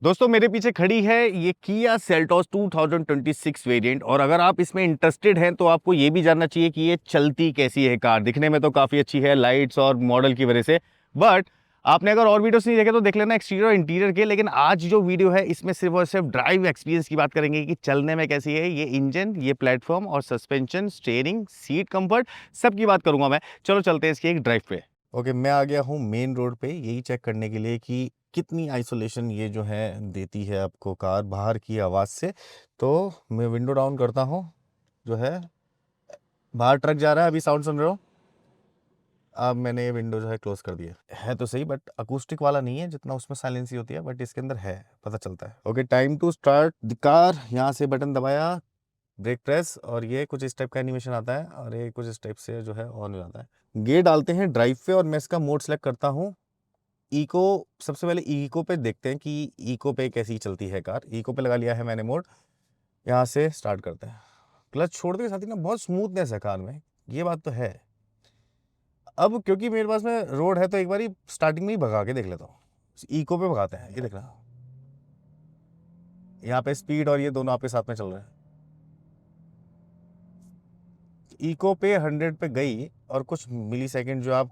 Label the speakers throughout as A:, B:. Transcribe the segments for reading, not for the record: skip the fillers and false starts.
A: दोस्तों मेरे पीछे खड़ी है ये किया सेल्टॉस 2026 वेरिएंट। और अगर आप इसमें इंटरेस्टेड हैं तो आपको ये भी जानना चाहिए कि ये चलती कैसी है। कार दिखने में तो काफ़ी अच्छी है लाइट्स और मॉडल की वजह से, बट आपने अगर और वीडियोस नहीं देखे तो देख लेना एक्सटीरियर और इंटीरियर के। लेकिन आज जो वीडियो है इसमें सिर्फ और सिर्फ ड्राइव एक्सपीरियंस की बात करेंगे कि चलने में कैसी है ये इंजन, ये प्लेटफॉर्म और सस्पेंशन, स्टीयरिंग, सीट कंफर्ट, सब की बात करूंगा मैं। चलो चलते हैं इसकी एक ड्राइव पे। ओके, मैं आ गया हूँ मेन रोड पे यही चेक करने के लिए कि कितनी आइसोलेशन ये जो है देती है आपको कार बाहर की आवाज़ से। तो मैं विंडो डाउन करता हूँ। जो है बाहर ट्रक जा रहा है, अभी साउंड सुन रहे हो। अब मैंने ये विंडो जो है क्लोज कर दिया है तो सही, बट अकूस्टिक वाला नहीं है जितना उसमें साइलेंसी होती है, बट इसके अंदर है, पता चलता है। Okay, time to start the car. यहाँ से बटन दबाया, ब्रेक प्रेस, और ये कुछ इस टाइप का एनिमेशन आता है और ये कुछ इस टाइप से जो है ऑन हो जाता है। गियर डालते हैं ड्राइव पे और मैं इसका मोड सेलेक्ट करता हूँ इको। सबसे पहले इको पे देखते हैं कि इको पे कैसी चलती है कार। इको पे लगा लिया है मैंने मोड। यहाँ से स्टार्ट करते हैं। क्लच छोड़ने के साथ ही ना बहुत स्मूथनेस है कार में, ये बात तो है। अब क्योंकि मेरे पास में रोड है तो एक बार स्टार्टिंग में ही भगा के देख लेता हूँ। इको पे भगाते हैं, ये देख रहा। यहाँ पे स्पीड और ये दोनों आपके साथ में चल रहे हैं। इको पे 100 पे गई और कुछ मिली सेकेंड जो आप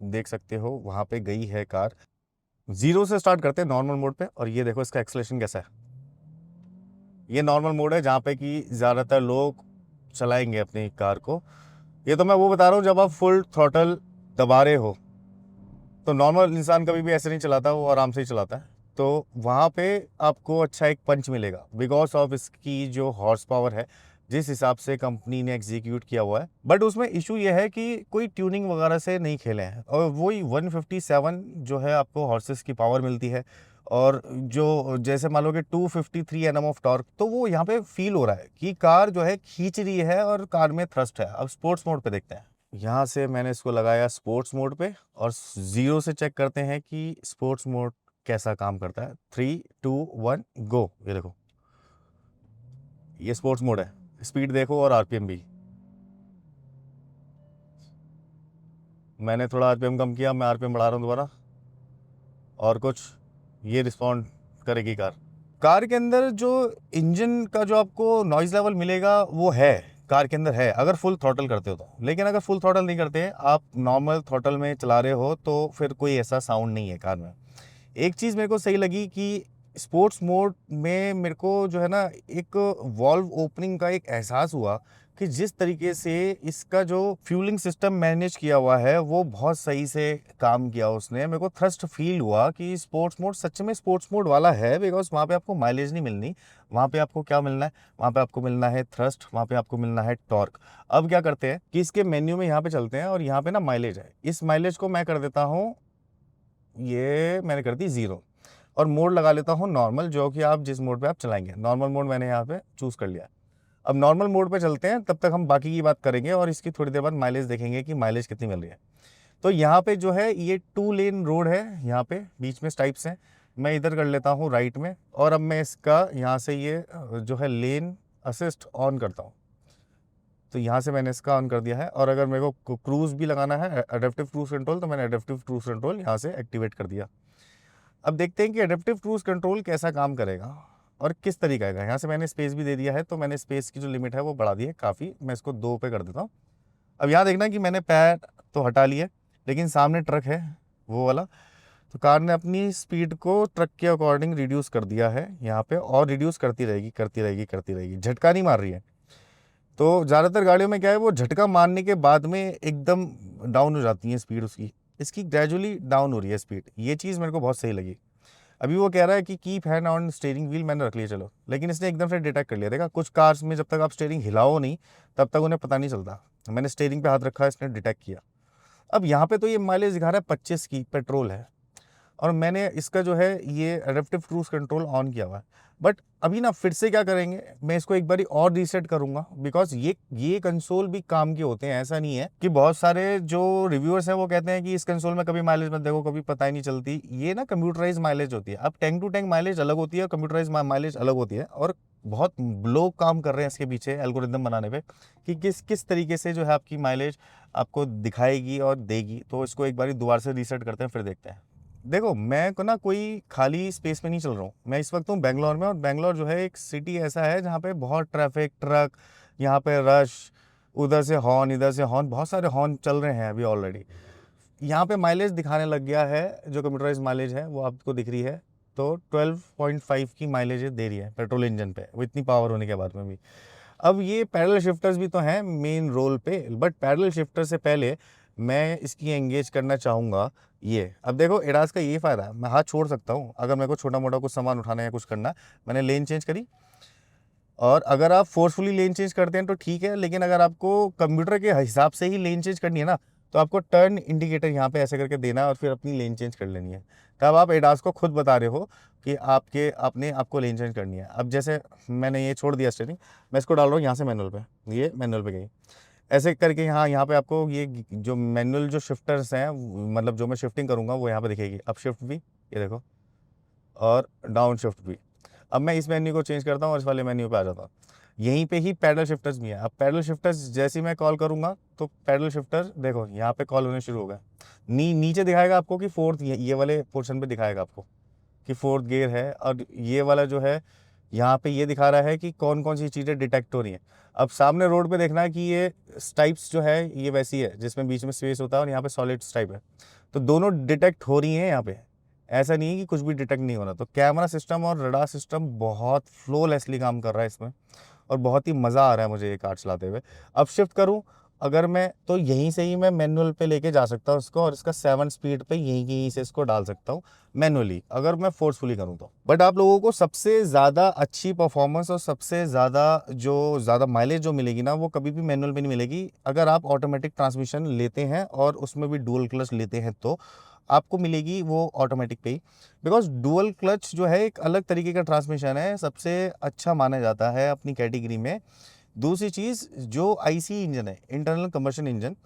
A: देख सकते हो वहाँ पे गई है कार। जीरो से स्टार्ट करते हैं नॉर्मल मोड पे, और ये देखो इसका एक्सेलेरेशन कैसा है। ये नॉर्मल मोड है जहाँ पे कि ज़्यादातर लोग चलाएंगे अपनी कार को। ये तो मैं वो बता रहा हूँ जब आप फुल थ्रॉटल दबा रहे हो, तो नॉर्मल इंसान कभी भी ऐसे नहीं चलाता, वो आराम से ही चलाता है। तो वहाँ पे आपको अच्छा एक पंच मिलेगा बिकॉज ऑफ इसकी जो हॉर्स पावर है, जिस हिसाब से कंपनी ने एग्जीक्यूट किया हुआ है। बट उसमें इशू ये है कि कोई ट्यूनिंग वगैरह से नहीं खेले हैं, और वही 157 जो है आपको हॉर्सेस की पावर मिलती है। और जो जैसे मान लो कि 253 एनएम ऑफ टॉर्क, तो वो यहाँ पे फील हो रहा है कि कार जो है खींच रही है और कार में थ्रस्ट है। अब स्पोर्ट्स मोड पे देखते हैं। यहाँ से मैंने इसको लगाया स्पोर्ट्स मोड पे और जीरो से चेक करते हैं कि स्पोर्ट्स मोड कैसा काम करता है। 3 2 1 गो। ये देखो, ये स्पोर्ट्स मोड है। स्पीड देखो और आरपीएम भी। मैंने थोड़ा आरपीएम कम किया, मैं आरपीएम बढ़ा रहा हूँ दोबारा। और कुछ ये रिस्पॉन्ड करेगी कार। कार के अंदर जो इंजन का जो आपको नॉइज़ लेवल मिलेगा वो है कार के अंदर है, अगर फुल थ्रॉटल करते हो तो। लेकिन अगर फुल थ्रॉटल नहीं करते, आप नॉर्मल थ्रॉटल में चला रहे हो, तो फिर कोई ऐसा साउंड नहीं है कार में। एक चीज़ मेरे को सही लगी कि स्पोर्ट्स मोड में मेरे को जो है ना एक वॉल्व ओपनिंग का एक एहसास हुआ कि जिस तरीके से इसका जो फ्यूलिंग सिस्टम मैनेज किया हुआ है वो बहुत सही से काम किया उसने। मेरे को थ्रस्ट फील हुआ कि स्पोर्ट्स मोड सच में स्पोर्ट्स मोड वाला है, बिकॉज वहाँ पे आपको माइलेज नहीं मिलनी। वहाँ पे आपको क्या मिलना है, वहाँ पे आपको मिलना है थ्रस्ट, वहाँ पे आपको मिलना है टॉर्क। अब क्या करते हैं कि इसके मेन्यू में यहाँ पे चलते हैं और यहाँ पे ना माइलेज है। इस माइलेज को मैं कर देता हूँ, ये मैंने कर दी 0, और मोड लगा लेता हूँ नॉर्मल, जो कि आप जिस मोड पे आप चलाएंगे। नॉर्मल मोड मैंने यहाँ पे चूज़ कर लिया। अब नॉर्मल मोड पे चलते हैं, तब तक हम बाकी की बात करेंगे और इसकी थोड़ी देर बाद माइलेज देखेंगे कि माइलेज कितनी मिल रही है। तो यहाँ पे जो है ये 2 लेन रोड है, यहाँ पे बीच में स्ट्राइप्स हैं। मैं इधर कर लेता हूँ राइट में, और अब मैं इसका यहाँ से ये जो है लेन असिस्ट ऑन करता हूँ। तो यहाँ से मैंने इसका ऑन कर दिया है, और अगर मेरे को क्रूज़ भी लगाना है, एडेप्टिव क्रूज़ कंट्रोल, तो मैंने एडेप्टिव क्रूज़ कंट्रोल यहाँ से एक्टिवेट कर दिया। अब देखते हैं कि एडेप्टिव क्रूज़ कंट्रोल कैसा काम करेगा और किस तरीके का। यहाँ से मैंने स्पेस भी दे दिया है, तो मैंने स्पेस की जो लिमिट है वो बढ़ा दी है काफ़ी। मैं इसको 2 पे कर देता हूँ। अब यहाँ देखना कि मैंने पैर तो हटा लिए, लेकिन सामने ट्रक है वो वाला, तो कार ने अपनी स्पीड को ट्रक के अकॉर्डिंग रिड्यूस कर दिया है यहाँ पे, और रिड्यूस करती रहेगी करती रहेगी करती रहेगी। झटका नहीं मार रही है। तो ज़्यादातर गाड़ियों में क्या है, वो झटका मारने के बाद में एकदम डाउन हो जाती है स्पीड उसकी। इसकी ग्रेजुअली डाउन हो रही है स्पीड, ये चीज़ मेरे को बहुत सही लगी। अभी वो कह रहा है कि keep hand on steering wheel, मैंने रख लिया चलो, लेकिन इसने एकदम से डिटेक्ट कर लिया। देखा, कुछ कार्स में जब तक आप स्टीयरिंग हिलाओ नहीं तब तक उन्हें पता नहीं चलता। मैंने स्टीयरिंग पे हाथ रखा, इसने डिटेक्ट किया। अब यहाँ पे तो ये माइलेज दिखा रहा है 25 की, पेट्रोल है, और मैंने इसका जो है ये एडेप्टिव क्रूज़ कंट्रोल ऑन किया हुआ है। बट अभी ना फिर से क्या करेंगे, मैं इसको एक बारी और रीसेट करूंगा, बिकॉज ये कंसोल भी काम के होते हैं। ऐसा नहीं है कि बहुत सारे जो रिव्यूअर्स हैं वो कहते हैं कि इस कंसोल में कभी माइलेज मत देखो, कभी पता ही नहीं चलती। ये ना कंप्यूटराइज माइलेज होती है। अब टैंक टू टैंक माइलेज अलग होती है, कंप्यूटराइज माइलेज अलग होती है, और बहुत लोग काम कर रहे हैं इसके पीछे एल्गोरिदम बनाने पे कि किस किस तरीके से जो है आपकी माइलेज आपको दिखाएगी और देगी। तो इसको एक बारी दोबारा से रीसेट करते हैं, फिर देखते हैं। देखो मैं को ना कोई खाली स्पेस में नहीं चल रहा हूँ, मैं इस वक्त हूँ बेंगलोर में, और बेंगलोर जो है एक सिटी ऐसा है जहाँ पे बहुत ट्रैफिक, ट्रक, यहाँ पे रश, उधर से हॉर्न, इधर से हॉर्न, बहुत सारे हॉर्न चल रहे हैं अभी ऑलरेडी। यहाँ पे माइलेज दिखाने लग गया है, जो कंप्यूटराइज माइलेज है वो आपको दिख रही है, तो 12.5 की माइलेज दे रही है पेट्रोल इंजन पे, वो इतनी पावर होने के बाद में भी। अब ये पैरेलल शिफ्टर्स भी तो हैं मेन रोल पे, बट पैरेलल शिफ्टर से पहले मैं इसकी एंगेज करना चाहूँगा ये। अब देखो एडास का ये फ़ायदा है, मैं हाथ छोड़ सकता हूँ अगर मेरे को छोटा मोटा कुछ सामान उठाना है, कुछ करना है। मैंने लेन चेंज करी, और अगर आप फोर्सफुली लेन चेंज करते हैं तो ठीक है, लेकिन अगर आपको कंप्यूटर के हिसाब से ही लेन चेंज करनी है ना, तो आपको टर्न इंडिकेटर यहाँ पे ऐसे करके देना है और फिर अपनी लेन चेंज कर लेनी है। तब आप एडास को खुद बता रहे हो कि आपको लेन चेंज करनी है। अब जैसे मैंने ये छोड़ दिया स्टीयरिंग, मैं इसको डाल रहा हूँ यहाँ से मैनुअल पे, ये मैनुअल पे गई, ऐसे करके यहाँ पे आपको ये जो मैनुअल जो शिफ्टर्स हैं, मतलब जो मैं शिफ्टिंग करूँगा वो यहाँ पे दिखेगी। अप शिफ्ट भी ये देखो, और डाउन शिफ्ट भी। अब मैं इस मेन्यू को चेंज करता हूँ और इस वाले मेन्यू पे आ जाता हूँ। यहीं पे ही पैडल शिफ्टर्स भी हैं। अब पैडल शिफ्टर्स जैसे ही मैं कॉल करूँगा तो पैडल शिफ्टर देखो यहाँ पे कॉल होने शुरू हो गए। नीचे दिखाएगा आपको कि फोर्थ, ये वाले पोर्शन पे दिखाएगा आपको कि फोर्थ गियर है, और ये वाला जो है यहाँ पे ये दिखा रहा है कि कौन कौन सी चीज़ें डिटेक्ट हो रही हैं। अब सामने रोड पे देखना है कि ये स्टाइप्स जो है ये वैसी है जिसमें बीच में स्पेस होता है और यहाँ पे सॉलिड स्टाइप है, तो दोनों डिटेक्ट हो रही हैं यहाँ पे। ऐसा नहीं है कि कुछ भी डिटेक्ट नहीं हो रहा। तो कैमरा सिस्टम और रडार सिस्टम बहुत फ्लोलेसली काम कर रहा है इसमें, और बहुत ही मज़ा आ रहा है मुझे ये कार चलाते हुए। अब शिफ्ट करूँ अगर मैं, तो यहीं से ही मैं मैनुअल पे लेके जा सकता हूँ इसको, और इसका 7 स्पीड पे यहीं से इसको डाल सकता हूँ मैनुअली, अगर मैं फोर्सफुली करूँ तो। बट आप लोगों को सबसे ज़्यादा अच्छी परफॉर्मेंस और सबसे ज़्यादा माइलेज जो मिलेगी ना, वो कभी भी मैनुअल में नहीं मिलेगी। अगर आप ऑटोमेटिक ट्रांसमिशन लेते हैं और उसमें भी डुअल क्लच लेते हैं तो आपको मिलेगी वो ऑटोमेटिक पे ही, बिकॉज डुअल क्लच जो है एक अलग तरीके का ट्रांसमिशन है, सबसे अच्छा माना जाता है अपनी कैटेगरी में। दूसरी चीज़, जो आईसी इंजन है, इंटरनल कंबशन इंजन,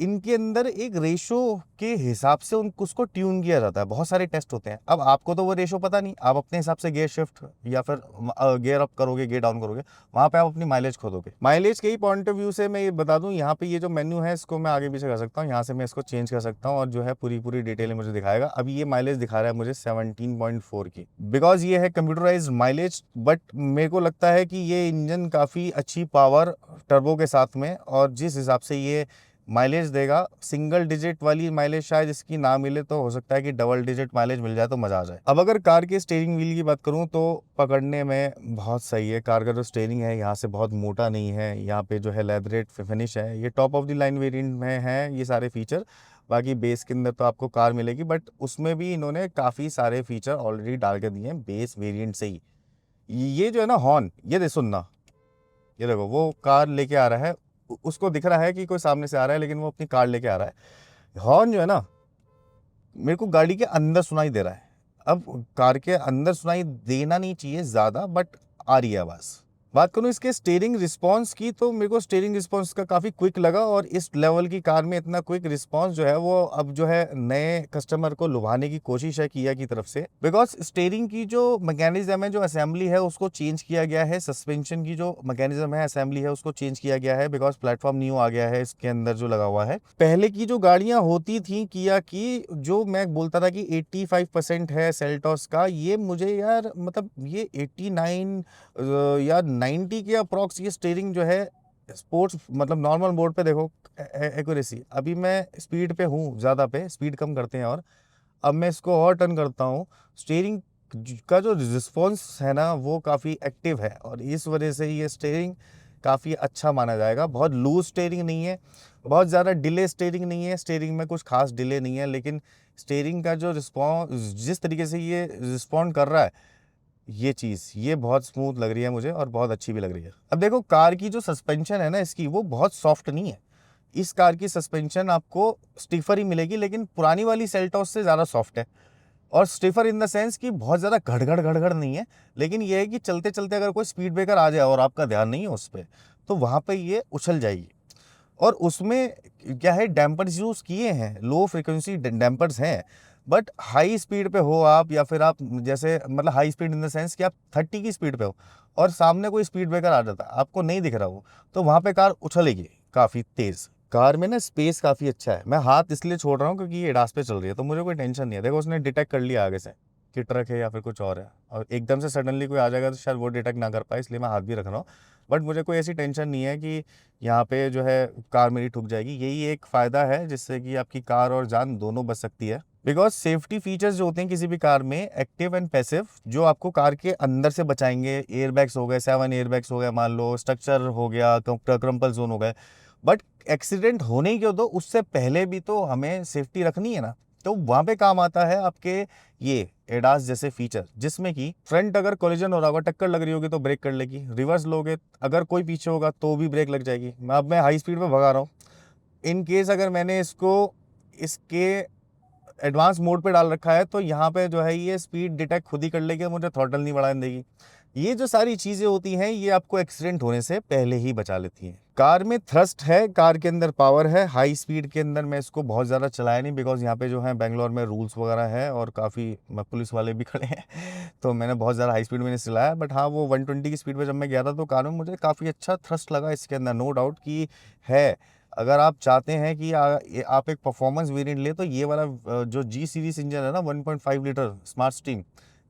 A: इनके अंदर एक रेशो के हिसाब से उसको ट्यून किया जाता है। बहुत सारे टेस्ट होते हैं। अब आपको तो वो रेशो पता नहीं, आप अपने हिसाब से गियर शिफ्ट या फिर गियर अप करोगे, गियर डाउन करोगे, वहाँ पे आप अपनी माइलेज खोदोगे। माइलेज के ही पॉइंट ऑफ व्यू से मैं ये बता दूं, यहाँ पे ये जो मेन्यू है इसको मैं आगे पीछे कर सकता हूँ, यहाँ से मैं इसको चेंज कर सकता हूँ और जो है पूरी डिटेल मुझे दिखाएगा। अभी ये माइलेज दिखा रहा है मुझे 17.4 की, बिकॉज ये है कंप्यूटराइज माइलेज। बट मेरे को लगता है कि ये इंजन काफ़ी अच्छी पावर टर्बो के साथ में, और जिस हिसाब से ये माइलेज देगा, सिंगल डिजिट वाली माइलेज शायद इसकी ना मिले, तो हो सकता है कि डबल डिजिट माइलेज मिल जाए तो मज़ा आ जाए। अब अगर कार के स्टीयरिंग व्हील की बात करूं तो पकड़ने में बहुत सही है। कार का जो स्टीयरिंग है यहाँ से बहुत मोटा नहीं है, यहाँ पे जो है लेदरेट फिनिश है। ये top of the line variant में है ये सारे फीचर। बाकी बेस के अंदर तो आपको कार मिलेगी, बट उसमें भी इन्होंने काफ़ी सारे फीचर ऑलरेडी डाल के दिए हैं बेस वेरिएंट से ही। ये जो है ना हॉर्न, ये दे सुनना, ये देखो वो कार लेके आ रहा है, उसको दिख रहा है कि कोई सामने से आ रहा है, लेकिन वो अपनी कार लेके आ रहा है। हॉर्न जो है ना, मेरे को गाड़ी के अंदर सुनाई दे रहा है। अब कार के अंदर सुनाई देना नहीं चाहिए ज़्यादा, बट आ रही है आवाज़। बात करूँ इसके स्टीयरिंग रिस्पांस की, तो मेरे को स्टीयरिंग रिस्पांस का काफ़ी क्विक लगा, और इस लेवल की कार में इतना क्विक रिस्पांस जो है वो अब जो है नए कस्टमर को लुभाने की कोशिश है किया की तरफ से। बिकॉज स्टीयरिंग की जो मैकेनिज्म है, जो असेंबली है, उसको चेंज किया गया है। सस्पेंशन की जो मैकेनिज्म है, असेंबली है, उसको चेंज किया गया है, बिकॉज प्लेटफॉर्म न्यू आ गया है इसके अंदर जो लगा हुआ है। पहले की जो गाड़ियाँ होती थी किया की, जो मैं बोलता था कि 85% है सेल्टॉस का, ये मुझे यार मतलब ये 89 या 90 के अप्रॉक्स ये स्टीयरिंग जो है स्पोर्ट्स, मतलब नॉर्मल मोड पे देखो एक्यूरेसी। अभी मैं स्पीड पे हूँ, ज़्यादा पे स्पीड कम करते हैं, और अब मैं इसको और टर्न करता हूँ, स्टीयरिंग का जो रिस्पॉन्स है ना वो काफ़ी एक्टिव है, और इस वजह से ये स्टीयरिंग काफ़ी अच्छा माना जाएगा। बहुत लूज स्टीयरिंग नहीं है, बहुत ज़्यादा डिले स्टीयरिंग नहीं है, स्टीयरिंग में कुछ खास डिले नहीं है, लेकिन स्टीयरिंग का जो रिस्पॉन्स, जिस तरीके से ये रिस्पॉन्ड कर रहा है, ये चीज़ ये बहुत स्मूथ लग रही है मुझे, और बहुत अच्छी भी लग रही है। अब देखो कार की जो सस्पेंशन है ना इसकी, वो बहुत सॉफ्ट नहीं है। इस कार की सस्पेंशन आपको स्टिफर ही मिलेगी, लेकिन पुरानी वाली सेल्टॉस से ज़्यादा सॉफ्ट है। और स्टिफर इन द सेंस कि बहुत ज़्यादा घड़ नहीं है, लेकिन ये है कि चलते चलते अगर कोई स्पीड ब्रेकर आ जाए और आपका ध्यान नहीं है उस पर, तो वहाँ पर ये उछल जाएगी। और उसमें क्या है, डैम्पर्स यूज़ किए हैं, लो फ्रिक्वेंसी डैम्पर्स हैं। बट हाई स्पीड पे हो आप, या फिर आप जैसे मतलब high speed in the sense कि आप 30 की स्पीड पे हो और सामने कोई स्पीड ब्रेकर आ जाता है, आपको नहीं दिख रहा वो, तो वहाँ पे कार उछलेगी काफ़ी तेज़। कार में ना स्पेस काफ़ी अच्छा है। मैं हाथ इसलिए छोड़ रहा हूँ क्योंकि ये एडास पे चल रही है, तो मुझे कोई टेंशन नहीं है। देखो उसने डिटेक्ट कर लिया आगे से कि ट्रक है या फिर कुछ और है, और एकदम से सडनली कोई आ जाएगा तो शायद वो डिटेक्ट ना कर पाए, इसलिए मैं हाथ भी रख रहा हूँ। बट मुझे कोई ऐसी टेंशन नहीं है कि यहाँ पे जो है कार मेरी ठुक जाएगी। यही एक फ़ायदा है जिससे कि आपकी कार और जान दोनों बच सकती है। बिकॉज सेफ्टी फीचर्स जो होते हैं किसी भी कार में, एक्टिव एंड पैसिव, जो आपको कार के अंदर से बचाएंगे, एयरबैग्स हो गए, 7 एयरबैग्स हो गए मान लो, स्ट्रक्चर हो गया, क्रम्पल जोन हो गए। बट एक्सीडेंट होने ही क्यों दो, उससे पहले भी तो हमें सेफ्टी रखनी है ना। तो वहां पे काम आता है आपके ये एडास जैसे फीचर, जिसमें कि फ्रंट अगर कोलिजन हो रहा होगा, टक्कर लग रही होगी तो ब्रेक कर लेगी, रिवर्स लोगे अगर कोई पीछे होगा तो भी ब्रेक लग जाएगी। मैं हाई स्पीड पे भगा रहा हूँ, इन केस अगर मैंने इसको इसके एडवांस मोड पे डाल रखा है तो यहाँ पे जो है ये स्पीड डिटेक्ट खुद ही कर लेगी, मुझे थ्रॉटल नहीं बढ़ाने देगी। ये जो सारी चीज़ें होती हैं ये आपको एक्सीडेंट होने से पहले ही बचा लेती हैं। कार में थ्रस्ट है, कार के अंदर पावर है। हाई स्पीड के अंदर मैं इसको बहुत ज़्यादा चलाया नहीं, बिकॉज यहाँ पे जो है बेंगलोर में रूल्स वगैरह है और काफ़ी पुलिस वाले भी खड़े हैं तो मैंने बहुत ज़्यादा हाई स्पीड में नहीं चलाया। बट हाँ, वो 120 की स्पीड पे जब मैं गया था तो कार में मुझे काफ़ी अच्छा थ्रस्ट लगा इसके अंदर, नो डाउट कि है। अगर आप चाहते हैं कि आप एक परफॉर्मेंस वेरिएंट ले तो ये वाला जो जी सीरीज इंजन है ना 1.5 लीटर स्मार्ट स्टीम,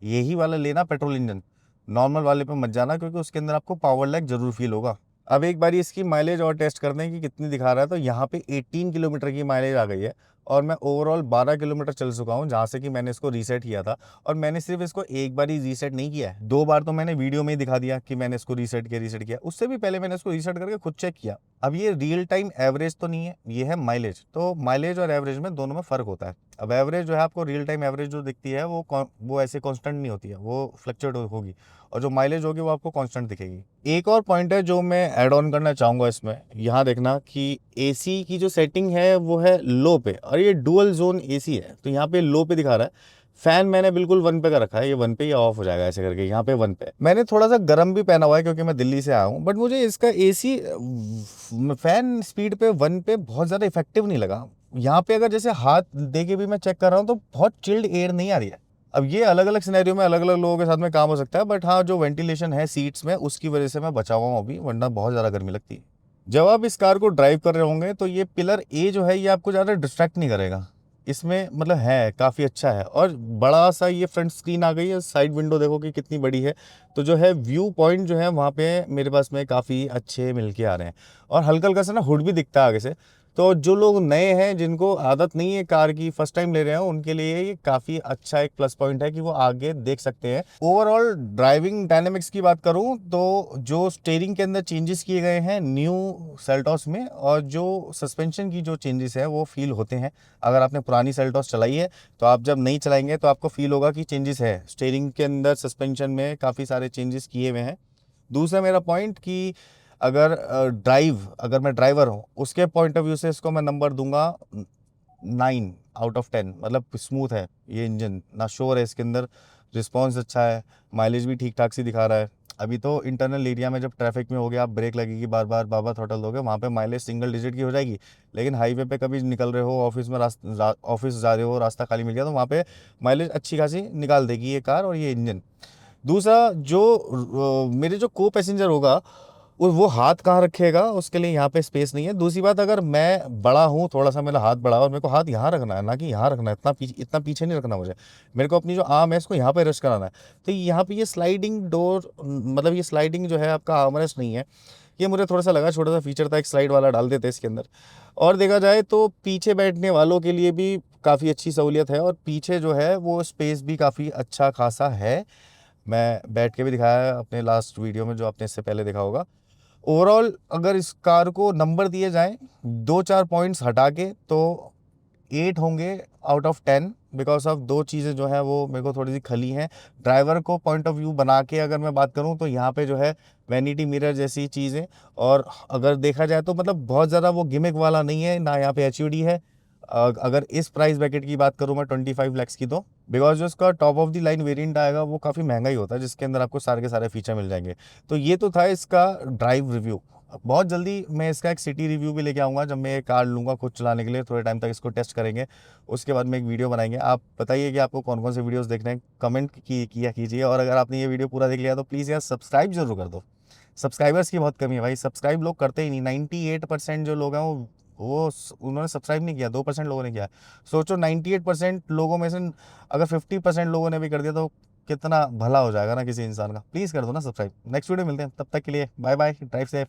A: यही वाला लेना पेट्रोल इंजन। नॉर्मल वाले पे मत जाना क्योंकि उसके अंदर आपको पावर लैग जरूर फील होगा। अब एक बार इसकी माइलेज और टेस्ट कर दें कि कितनी दिखा रहा है, तो यहाँ पे 18 किलोमीटर की माइलेज आ गई है और मैं ओवरऑल 12 किलोमीटर चल चुका हूँ जहाँ से कि मैंने इसको रीसेट किया था। और मैंने सिर्फ इसको एक बार ही रीसेट नहीं किया है, 2 बार तो मैंने वीडियो में ही दिखा दिया कि मैंने इसको रीसेट किया। उससे भी पहले मैंने इसको रीसेट करके खुद चेक किया। अब ये रियल टाइम एवरेज तो नहीं है, ये है माइलेज। तो माइलेज और एवरेज में दोनों में फ़र्क होता है। अब एवरेज जो है आपको रियल टाइम एवरेज जो दिखती है वो ऐसे कांस्टेंट नहीं होती है, वो फ्लक्चुएट होगी, और जो माइलेज होगी वो आपको कांस्टेंट दिखेगी। एक और पॉइंट है जो मैं ऐड ऑन करना चाहूँगा इसमें, यहाँ देखना कि एसी की जो सेटिंग है वो है लो पे, और ये डुअल जोन एसी है तो यहाँ पे लो पे दिखा रहा है। फैन मैंने बिल्कुल 1 पे का रखा है, ये 1 पे ही ऑफ हो जाएगा ऐसे करके, यहाँ पे 1 पे। मैंने थोड़ा सा गर्म भी पहना हुआ है क्योंकि मैं दिल्ली से आया हूँ, बट मुझे इसका एसी फैन स्पीड पे 1 पे बहुत ज़्यादा इफेक्टिव नहीं लगा। यहाँ पे अगर जैसे हाथ दे के भी मैं चेक कर रहा हूँ तो बहुत चिल्ड एयर नहीं आ रही है। अब ये अलग अलग सिनेरियो में अलग अलग लोगों के साथ में काम हो सकता है, बट हाँ जो वेंटिलेशन है सीट्स में उसकी वजह से मैं बचा हुआ हूँ अभी, वरना बहुत ज़्यादा गर्मी लगती है। जब आप इस कार को ड्राइव कर रहे होंगे तो ये पिलर ए जो है ये आपको ज़्यादा डिस्ट्रैक्ट नहीं करेगा, इसमें मतलब है काफ़ी अच्छा है। और बड़ा सा ये फ्रंट स्क्रीन आ गई है, साइड विंडो देखो कि कितनी बड़ी है। तो जो है व्यू पॉइंट जो है वहाँ पे मेरे पास में काफ़ी अच्छे मिलके आ रहे हैं, और हल्का हल्का सा ना हुड भी दिखता है आगे से। तो जो लोग नए हैं जिनको आदत नहीं है कार की, फर्स्ट टाइम ले रहे हैं, उनके लिए ये काफ़ी अच्छा एक प्लस पॉइंट है कि वो आगे देख सकते हैं। ओवरऑल ड्राइविंग डायनेमिक्स की बात करूं तो जो स्टीयरिंग के अंदर चेंजेस किए गए हैं न्यू सेल्टॉस में, और जो सस्पेंशन की जो चेंजेस है वो फील होते हैं। अगर आपने पुरानी सेल्टॉस चलाई है तो आप जब नहीं चलाएंगे तो आपको फील होगा कि चेंजेस है स्टीयरिंग के अंदर, सस्पेंशन में काफ़ी सारे चेंजेस किए हुए हैं। दूसरा मेरा पॉइंट कि अगर मैं ड्राइवर हूँ उसके पॉइंट ऑफ व्यू से इसको मैं नंबर दूंगा 9 आउट ऑफ 10। मतलब स्मूथ है ये इंजन, ना शोर है इसके अंदर, रिस्पॉन्स अच्छा है, माइलेज भी ठीक ठाक सी दिखा रहा है। अभी तो इंटरनल एरिया में जब ट्रैफिक में हो गया, आप ब्रेक लगेगी बार बार थ्रॉटल दोगे, वहाँ पे माइलेज सिंगल डिजिट की हो जाएगी। लेकिन हाईवे पे कभी निकल रहे हो, ऑफिस जा रहे हो, रास्ता खाली मिल गया तो वहाँ पे माइलेज अच्छी खासी निकाल देगी ये कार और ये इंजन। दूसरा जो मेरे जो को पैसेंजर होगा वो हाथ कहाँ रखेगा, उसके लिए यहाँ पे स्पेस नहीं है। दूसरी बात, अगर मैं बड़ा हूँ थोड़ा सा, मेरा हाथ बड़ा और मेरे को हाथ यहाँ रखना है ना कि यहाँ रखना है, इतना पीछे नहीं रखना मुझे, मेरे को अपनी जो आर्म है इसको यहाँ पे रेस्ट कराना है। तो यहाँ पे ये स्लाइडिंग डोर, मतलब ये स्लाइडिंग जो है आपका आर्म रेस्ट नहीं है, ये मुझे थोड़ा सा लगा छोटा सा फीचर था, एक स्लाइड वाला डाल देते इसके अंदर। और देखा जाए तो पीछे बैठने वालों के लिए भी काफ़ी अच्छी सहूलियत है, और पीछे जो है वो स्पेस भी काफ़ी अच्छा खासा है। मैं बैठ के भी दिखाया है अपने लास्ट वीडियो में जो आपने इससे पहले देखा होगा। ओवरऑल अगर इस कार को नंबर दिए जाएं 2-4 पॉइंट्स हटा के तो 8 होंगे आउट ऑफ 10, बिकॉज ऑफ दो चीज़ें जो है वो मेरे को थोड़ी सी खली हैं। ड्राइवर को पॉइंट ऑफ व्यू बना के अगर मैं बात करूं तो यहाँ पे जो है वैनिटी मिरर जैसी चीज़ें, और अगर देखा जाए तो मतलब बहुत ज़्यादा वो गिमिक वाला नहीं है ना, यहाँ पे HUD है। अगर इस प्राइस ब्रैकेट की बात करूँ मैं 25 लैक्स की, तो बिकॉज जो इसका top of the line variant आएगा वो काफ़ी महंगा ही होता है, जिसके अंदर आपको सारे के सारे फीचर मिल जाएंगे। तो ये तो था इसका ड्राइव रिव्यू। बहुत जल्दी मैं इसका एक सिटी रिव्यू भी लेके आऊँगा, जब मैं ये कार लूँगा खुद चलाने के लिए, थोड़े टाइम तक इसको टेस्ट करेंगे, उसके बाद में एक वीडियो बनाएंगे। आप बताइए कि आपको कौन कौन से वीडियोस देखने हैं, कमेंट किया कीजिए। और अगर आपने ये वीडियो पूरा देख लिया तो प्लीज़ यार सब्सक्राइब जरूर कर दो। सब्सक्राइबर्स की बहुत कमी है भाई, सब्सक्राइब लोग करते ही नहीं। 98% जो लोग हैं वो उन्होंने सब्सक्राइब नहीं किया, 2% लोगों ने किया है। सोचो 98% लोगों में से अगर 50% लोगों ने भी कर दिया तो कितना भला हो जाएगा ना किसी इंसान का। प्लीज़ कर दो ना सब्सक्राइब। नेक्स्ट वीडियो मिलते हैं, तब तक के लिए बाय बाय, ड्राइव सेफ।